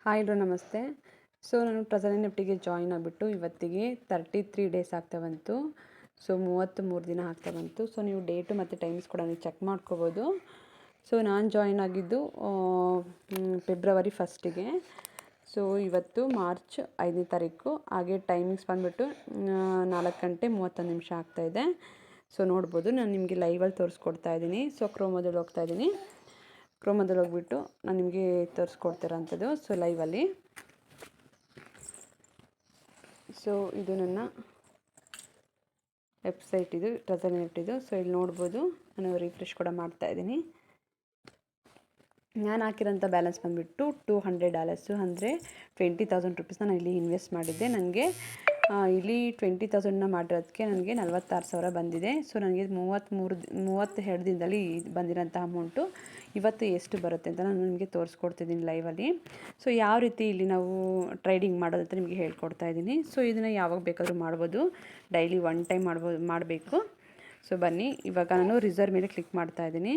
Hi ಎಲ್ರು ನಮಸ್ತೆ. So ನಾನು ಟ್ರೆಸರಿ ನಿಫ್ಟಿಗೆ ಜಾಯಿನ್ ಆಗಿಬಿಟ್ಟು ಇವತ್ತಿಗೆ 33 ಡೇಸ್ ಆಗ್ತಾ ಬಂತು. ಸೊ 33 ದಿನ ಆಗ್ತಾ ಬಂತು. ಸೊ ನೀವು ಡೇಟು ಮತ್ತು ಟೈಮ್ಸ್ ಕೂಡ ನೀವು ಚೆಕ್ ಮಾಡ್ಕೋಬೋದು. ಸೊ ನಾನು ಜಾಯಿನ್ ಆಗಿದ್ದು ಫೆಬ್ರವರಿ 1ಗೆ. ಸೊ ಇವತ್ತು ಮಾರ್ಚ್ 5ನೇ ತಾರೀಕು. ಹಾಗೆ ಟೈಮಿಂಗ್ಸ್ ಬಂದುಬಿಟ್ಟು 4 ಗಂಟೆ 31 ನಿಮಿಷ ಆಗ್ತಾಯಿದೆ. ಸೊ ನೋಡ್ಬೋದು, ನಾನು ನಿಮಗೆ ಲೈವಲ್ಲಿ ತೋರಿಸ್ಕೊಡ್ತಾ ಇದ್ದೀನಿ. ಸೊ ಕ್ರೋಮೋದಲ್ಲಿ ಹೋಗ್ತಾ ಇದ್ದೀನಿ. ಕ್ರೋಮೋದಲ್ಲಿ ಹೋಗ್ಬಿಟ್ಟು ನಾನು ನಿಮಗೆ ತೋರಿಸ್ಕೊಡ್ತಿರೋಂಥದ್ದು ಸೊ ಲೈವಲ್ಲಿ. ಸೊ ಇದು ನನ್ನ ವೆಬ್ಸೈಟ್, ಇದು ಟ್ರೆಸರಿ ನಿಫ್ಟಿದು. ಸೊ ಇಲ್ಲಿ ನೋಡ್ಬೋದು, ನಾನು ರಿಫ್ರೆಶ್ ಕೂಡ ಮಾಡ್ತಾಯಿದ್ದೀನಿ. ನಾನು ಹಾಕಿರೋಂಥ ಬ್ಯಾಲೆನ್ಸ್ ಬಂದುಬಿಟ್ಟು $200, ಅಂದರೆ $20,000 ನಾನು ಇಲ್ಲಿ ಇನ್ವೆಸ್ಟ್ ಮಾಡಿದ್ದೆ. ನನಗೆ ಇಲ್ಲಿ 20,000ನ ಮಾಡಿರೋದಕ್ಕೆ ನನಗೆ 46,000 ಬಂದಿದೆ. ಸೊ ನನಗೆ 32 ದಿನದಲ್ಲಿ ಬಂದಿರೋಂಥ ಅಮೌಂಟು ಇವತ್ತು ಎಷ್ಟು ಬರುತ್ತೆ ಅಂತ ನಾನು ನಿಮಗೆ ತೋರಿಸ್ಕೊಡ್ತಿದ್ದೀನಿ ಲೈವಲ್ಲಿ. ಸೊ ಯಾವ ರೀತಿ ಇಲ್ಲಿ ನಾವು ಟ್ರೇಡಿಂಗ್ ಮಾಡೋದು ಅಂತ ನಿಮಗೆ ಹೇಳ್ಕೊಡ್ತಾ ಇದ್ದೀನಿ. ಸೊ ಇದನ್ನು ಯಾವಾಗ ಬೇಕಾದರೂ ಮಾಡ್ಬೋದು, ಡೈಲಿ 1 ಟೈಮ್ ಮಾಡಬೇಕು. ಸೊ ಬನ್ನಿ, ಇವಾಗ ನಾನು ರಿಸರ್ವ್ ಮೇಲೆ ಕ್ಲಿಕ್ ಮಾಡ್ತಾ ಇದ್ದೀನಿ.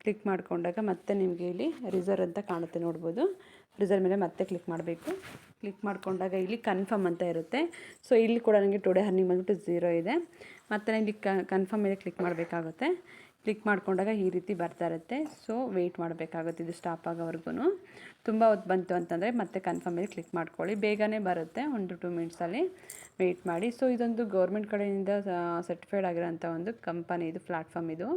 ಕ್ಲಿಕ್ ಮಾಡಿಕೊಂಡಾಗ ಮತ್ತೆ ನಿಮಗೆ ಇಲ್ಲಿ ರಿಸರ್ವ್ ಅಂತ ಕಾಣುತ್ತೆ, ನೋಡ್ಬೋದು. ರಿಸರ್ವ್ ಮೇಲೆ ಮತ್ತೆ ಕ್ಲಿಕ್ ಮಾಡಬೇಕು. ಕ್ಲಿಕ್ ಮಾಡಿಕೊಂಡಾಗ ಇಲ್ಲಿ ಕನ್ಫರ್ಮ್ ಅಂತ ಇರುತ್ತೆ. ಸೊ ಇಲ್ಲಿ ಕೂಡ ನನಗೆ ಟುಡೇ ಅರ್ನಿಂಗ್ ಬಂದುಬಿಟ್ಟು 0 ಇದೆ. ಮತ್ತು ನಾನು ಇಲ್ಲಿ ಕನ್ಫರ್ಮ್ ಮೇಲೆ ಕ್ಲಿಕ್ ಮಾಡಬೇಕಾಗುತ್ತೆ. ಕ್ಲಿಕ್ ಮಾಡಿಕೊಂಡಾಗ ಈ ರೀತಿ ಬರ್ತಾ ಇರುತ್ತೆ. ಸೊ ವೆಯ್ಟ್ ಮಾಡಬೇಕಾಗುತ್ತೆ ಇದು ಸ್ಟಾಪ್ ಆಗೋವರೆಗೂ. ತುಂಬ ಹೊತ್ತು ಬಂತು ಅಂತಂದರೆ ಮತ್ತೆ ಕನ್ಫರ್ಮ್ ಮೇಲೆ ಕ್ಲಿಕ್ ಮಾಡ್ಕೊಳ್ಳಿ, ಬೇಗನೆ ಬರುತ್ತೆ, 1-2 ಮಿನಿಟ್ಸಲ್ಲಿ ವೆಯ್ಟ್ ಮಾಡಿ. ಸೊ ಇದೊಂದು ಗೌರ್ಮೆಂಟ್ ಕಡೆಯಿಂದ ಸರ್ಟಿಫೈಡ್ ಆಗಿರೋಂಥ ಒಂದು ಕಂಪನಿ, ಇದು ಪ್ಲ್ಯಾಟ್ಫಾರ್ಮ್ ಇದು.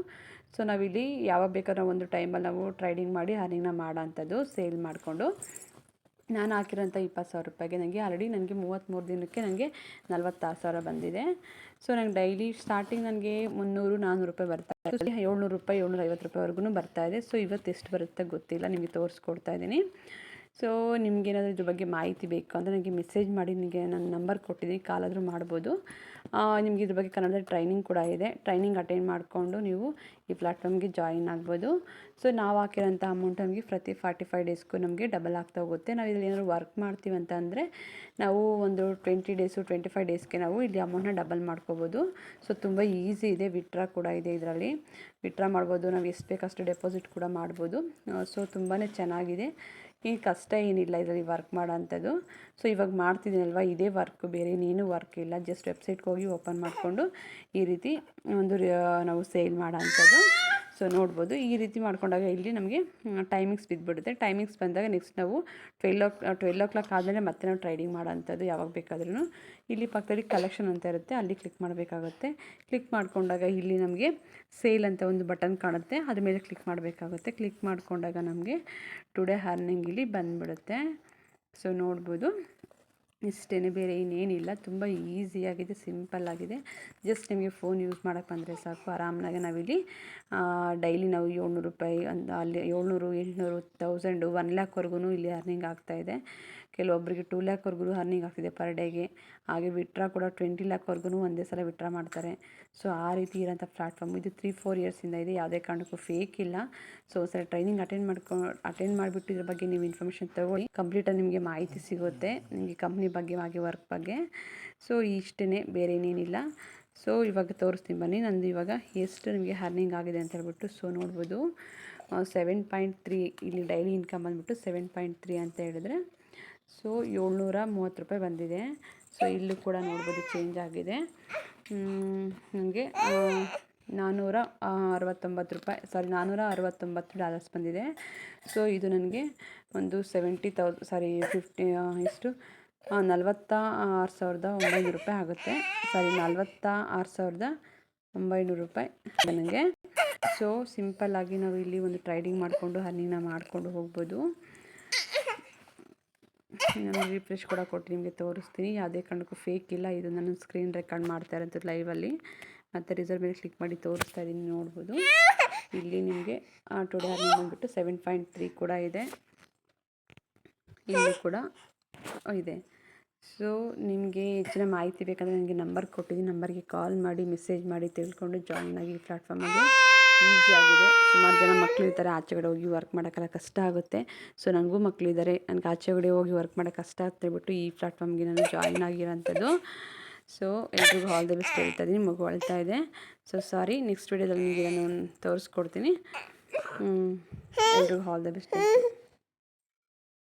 ಸೊ ನಾವಿಲ್ಲಿ ಯಾವಾಗ ಬೇಕಾದ್ರೂ ಒಂದು ಟೈಮಲ್ಲಿ ನಾವು ಟ್ರೇಡಿಂಗ್ ಮಾಡಿ ಅರ್ನಿಂಗ್ನ ಮಾಡೋ ಅಂಥದ್ದು, ಸೇಲ್ ಮಾಡಿಕೊಂಡು. ನಾನು ಹಾಕಿರೋಂಥ $20,000 ನನಗೆ ಆಲ್ರೆಡಿ 33 ದಿನಕ್ಕೆ ನನಗೆ 46,000 ಬಂದಿದೆ. ಸೊ ನಂಗೆ ಡೈಲಿ ಸ್ಟಾರ್ಟಿಂಗ್ ನನಗೆ $300-400 ಬರ್ತಾ ಇದೆ. $700 $750ವರೆಗೂ ಬರ್ತಾಯಿದೆ. ಸೊ ಇವತ್ತು ಎಷ್ಟು ಬರುತ್ತೆ ಗೊತ್ತಿಲ್ಲ, ನಿಮಗೆ ತೋರಿಸ್ಕೊಡ್ತಾ ಇದ್ದೀನಿ. ಸೊ ನಿಮಗೇನಾದರೂ ಇದ್ರ ಬಗ್ಗೆ ಮಾಹಿತಿ ಬೇಕು ಅಂದರೆ ನನಗೆ ಮೆಸೇಜ್ ಮಾಡಿ, ನಿಮಗೆ ನನ್ನ ನಂಬರ್ ಕೊಟ್ಟಿದ್ದೀನಿ, ಕಾಲಾದರೂ ಮಾಡ್ಬೋದು. ನಿಮಗೆ ಇದ್ರ ಬಗ್ಗೆ ಕನ್ನಡದಲ್ಲಿ ಟ್ರೈನಿಂಗ್ ಕೂಡ ಇದೆ. ಟ್ರೈನಿಂಗ್ ಅಟೆಂಡ್ ಮಾಡಿಕೊಂಡು ನೀವು ಈ ಪ್ಲ್ಯಾಟ್ಫಾರ್ಮ್ಗೆ ಜಾಯಿನ್ ಆಗ್ಬೋದು. ಸೊ ನಾವು ಹಾಕಿರೋಂಥ ಅಮೌಂಟ್ ನಮಗೆ ಪ್ರತಿ 45 ಡೇಸ್ಗೂ ನಮಗೆ ಡಬಲ್ ಆಗ್ತಾ ಹೋಗುತ್ತೆ. ನಾವು ಇಲ್ಲಿ ಏನಾದರೂ ವರ್ಕ್ ಮಾಡ್ತೀವಿ ಅಂತ ಅಂದರೆ ನಾವು ಒಂದು 20 ಡೇಸು 25 ಡೇಸ್ಗೆ ನಾವು ಇಲ್ಲಿ ಅಮೌಂಟ್ನ ಡಬಲ್ ಮಾಡ್ಕೋಬೋದು. ಸೊ ತುಂಬ ಈಸಿ ಇದೆ. ವಿತ್ಡ್ರಾ ಕೂಡ ಇದೆ, ಇದರಲ್ಲಿ ವಿತ್ಡ್ರಾ ಮಾಡ್ಬೋದು. ನಾವು ಎಷ್ಟು ಬೇಕಷ್ಟು ಡೆಪಾಸಿಟ್ ಕೂಡ ಮಾಡ್ಬೋದು. ಸೊ ತುಂಬಾ ಚೆನ್ನಾಗಿದೆ. ಈ ಕಷ್ಟ ಏನಿಲ್ಲ ಇದರಲ್ಲಿ ವರ್ಕ್ ಮಾಡೋ ಅಂಥದ್ದು. ಸೊ ಇವಾಗ ಮಾಡ್ತಿದ್ದೀನಲ್ವ, ಇದೇ ವರ್ಕ್, ಬೇರೆ ಇನ್ನೇನು ವರ್ಕ್ ಇಲ್ಲ. ಜಸ್ಟ್ ವೆಬ್ಸೈಟ್ಗೆ ಹೋಗಿ ಓಪನ್ ಮಾಡಿಕೊಂಡು ಈ ರೀತಿ ಒಂದು ನಾವು ಸೇಲ್ ಮಾಡೋ ಅಂಥದ್ದು. ಸೊ ನೋಡ್ಬೋದು, ಈ ರೀತಿ ಮಾಡ್ಕೊಂಡಾಗ ಇಲ್ಲಿ ನಮಗೆ ಟೈಮಿಂಗ್ಸ್ ಬಿದ್ದುಬಿಡುತ್ತೆ. ಟೈಮಿಂಗ್ಸ್ ಬಂದಾಗ ನೆಕ್ಸ್ಟ್ ನಾವು 12 o'clock ಆದಮೇಲೆ ಮತ್ತೆ ನಾವು ಟ್ರೇಡಿಂಗ್ ಮಾಡೋ ಅಂಥದ್ದು ಯಾವಾಗ ಬೇಕಾದ್ರೂ. ಇಲ್ಲಿ ಪಕ್ಕದಲ್ಲಿ ಕಲೆಕ್ಷನ್ ಅಂತ ಇರುತ್ತೆ, ಅಲ್ಲಿ ಕ್ಲಿಕ್ ಮಾಡಬೇಕಾಗುತ್ತೆ. ಕ್ಲಿಕ್ ಮಾಡಿಕೊಂಡಾಗ ಇಲ್ಲಿ ನಮಗೆ ಸೇಲ್ ಅಂತ ಒಂದು ಬಟನ್ ಕಾಣುತ್ತೆ, ಅದ್ರ ಮೇಲೆ ಕ್ಲಿಕ್ ಮಾಡಬೇಕಾಗುತ್ತೆ. ಕ್ಲಿಕ್ ಮಾಡಿಕೊಂಡಾಗ ನಮಗೆ ಟುಡೇ ಅರ್ನಿಂಗ್ ಇಲ್ಲಿ ಬಂದುಬಿಡುತ್ತೆ. ಸೊ ನೋಡ್ಬೋದು, ಇಷ್ಟೇ, ಬೇರೆ ಇನ್ನೇನಿಲ್ಲ. ತುಂಬ ಈಸಿಯಾಗಿದೆ, ಸಿಂಪಲ್ಲಾಗಿದೆ. ಜಸ್ಟ್ ನಿಮಗೆ ಫೋನ್ ಯೂಸ್ ಮಾಡೋಕ್ಕೆ ಬಂದರೆ ಸಾಕು, ಆರಾಮಾಗಿ ನಾವಿಲ್ಲಿ ಡೈಲಿ ನಾವು $700 ಅಲ್ಲಿ 700, 800, 1000, 1 ಲ್ಯಾಕ್ವರೆಗೂ ಇಲ್ಲಿ ಅರ್ನಿಂಗ್ ಆಗ್ತಾಯಿದೆ. ಕೆಲವೊಬ್ಬರಿಗೆ 2 ಲ್ಯಾಕ್ವರೆಗೂ ಅರ್ನಿಂಗ್ ಆಗ್ತಿದೆ ಪರ್ ಡೇಗೆ. ಹಾಗೆ ವಿತ್ಡ್ರಾ ಕೂಡ 20 ಲ್ಯಾಕ್ವರೆಗೂ ಒಂದೇ ಸಲ ವಿತ್ಡ್ರಾ ಮಾಡ್ತಾರೆ. ಸೊ ಆ ರೀತಿ ಇರೋಂಥ ಪ್ಲ್ಯಾಟ್ಫಾರ್ಮ್ ಇದು 3-4 ಇಯರ್ಸಿಂದ ಇದೆ, ಯಾವುದೇ ಕಾರಣಕ್ಕೂ ಫೇಕ್ ಇಲ್ಲ. ಸೊ ಸರಿ, ಟ್ರೈನಿಂಗ್ ಅಟೆಂಡ್ ಮಾಡಿಬಿಟ್ಟು ಇದ್ರ ಬಗ್ಗೆ ನೀವು ಇನ್ಫಾರ್ಮೇಷನ್ ತೊಗೊಳ್ಳಿ, ಕಂಪ್ಲೀಟಾಗಿ ನಿಮಗೆ ಮಾಹಿತಿ ಸಿಗುತ್ತೆ, ನಿಮಗೆ ಕಂಪ್ನಿ ಬಗ್ಗೆ ಹಾಗೆ ವರ್ಕ್ ಬಗ್ಗೆ. ಸೊ ಇಷ್ಟೇ, ಬೇರೆ ಏನೇನಿಲ್ಲ. ಸೊ ಇವಾಗ ತೋರಿಸ್ತೀನಿ ಬನ್ನಿ, ನಂದು ಇವಾಗ ಎಷ್ಟು ನಿಮಗೆ ಅರ್ನಿಂಗ್ ಆಗಿದೆ ಅಂತ ಹೇಳ್ಬಿಟ್ಟು. ಸೊ ನೋಡ್ಬೋದು, 7.3 ಇಲ್ಲಿ ಡೈಲಿ ಇನ್ಕಮ್ ಬಂದುಬಿಟ್ಟು 7.3 ಅಂತ ಹೇಳಿದ್ರೆ ಸೊ $730 ಬಂದಿದೆ. ಸೊ ಇಲ್ಲೂ ಕೂಡ ನೋಡ್ಬೋದು ಚೇಂಜ್ ಆಗಿದೆ. ನನಗೆ $469 ಬಂದಿದೆ. ಸೊ ಇದು ನನಗೆ ಒಂದು 46,900 ಆಗುತ್ತೆ. $46,900 ನನಗೆ. ಸೊ ಸಿಂಪಲ್ಲಾಗಿ ನಾವು ಇಲ್ಲಿ ಒಂದು ಟ್ರೇಡಿಂಗ್ ಮಾಡಿಕೊಂಡು ಅರ್ನಿಂಗ್ನ ಮಾಡಿಕೊಂಡು ಹೋಗ್ಬೋದು. ನಾನು ರಿಫ್ರೆಶ್ ಕೂಡ ಕೊಟ್ಟು ನಿಮಗೆ ತೋರಿಸ್ತೀನಿ, ಯಾವುದೇ ಕಾರಣಕ್ಕೂ ಫೇಕ್ ಇಲ್ಲ. ಇದು ನಾನು ಸ್ಕ್ರೀನ್ ರೆಕಾರ್ಡ್ ಮಾಡ್ತಾ ಇರೋಂಥದ್ದು ಲೈವಲ್ಲಿ. ಮತ್ತು ರಿಸರ್ವ್ ಮೇಲೆ ಕ್ಲಿಕ್ ಮಾಡಿ ತೋರಿಸ್ತಾ ಇದ್ದೀನಿ, ನೋಡ್ಬೋದು. ಇಲ್ಲಿ ನಿಮಗೆ ಟುಡೇ ಅರ್ನಿಂಗ್ ಬಂದುಬಿಟ್ಟು 7.3 ಕೂಡ ಇದೆ, ಇಲ್ಲಿ ಕೂಡ ಇದೆ. ಸೊ ನಿಮಗೆ ಹೆಚ್ಚಿನ ಮಾಹಿತಿ ಬೇಕಂದರೆ ನನಗೆ ನಂಬರ್ ಕೊಟ್ಟಿದ್ದೀನಿ, ನಂಬರ್ಗೆ ಕಾಲ್ ಮಾಡಿ ಮೆಸೇಜ್ ಮಾಡಿ ತಿಳ್ಕೊಂಡು ಜಾಯಿನ್ ಆಗಿ ಈ ಪ್ಲ್ಯಾಟ್ಫಾರ್ಮಗೆ. ಈಸಿಯಾಗಿದೆ. ಸುಮಾರು ಜನ ಮಕ್ಕಳಿರ್ತಾರೆ, ಆಚೆಗಡೆ ಹೋಗಿ ವರ್ಕ್ ಮಾಡೋಕ್ಕೆಲ್ಲ ಕಷ್ಟ ಆಗುತ್ತೆ. ಸೊ ನನಗೂ ಮಕ್ಕಳಿದ್ದಾರೆ, ನನಗೆ ಆಚೆಗಡೆ ಹೋಗಿ ವರ್ಕ್ ಮಾಡೋಕ್ಕೆ ಕಷ್ಟ ಅಂತ ಹೇಳ್ಬಿಟ್ಟು ಈ ಪ್ಲ್ಯಾಟ್ಫಾರ್ಮ್ಗೆ ನಾನು ಜಾಯಿನ್ ಆಗಿರೋಂಥದ್ದು. ಸೊ ಎಲ್ರಿಗೂ ಆಲ್ ದಿ ಬೆಸ್ಟ್ ಹೇಳ್ತಾ ಇದ್ದೀನಿ. ಮಗು ಅಳ್ತಾ ಇದೆ. ಸೊ ಸಾರಿ, ನೆಕ್ಸ್ಟ್ ವೀಡಿಯೋದಲ್ಲಿ ನಿಮಗೆ ನಾನು ತೋರಿಸ್ಕೊಡ್ತೀನಿ. ಎಲ್ರಿಗೂ ಆಲ್ ದಿ ಬೆಸ್ಟ್.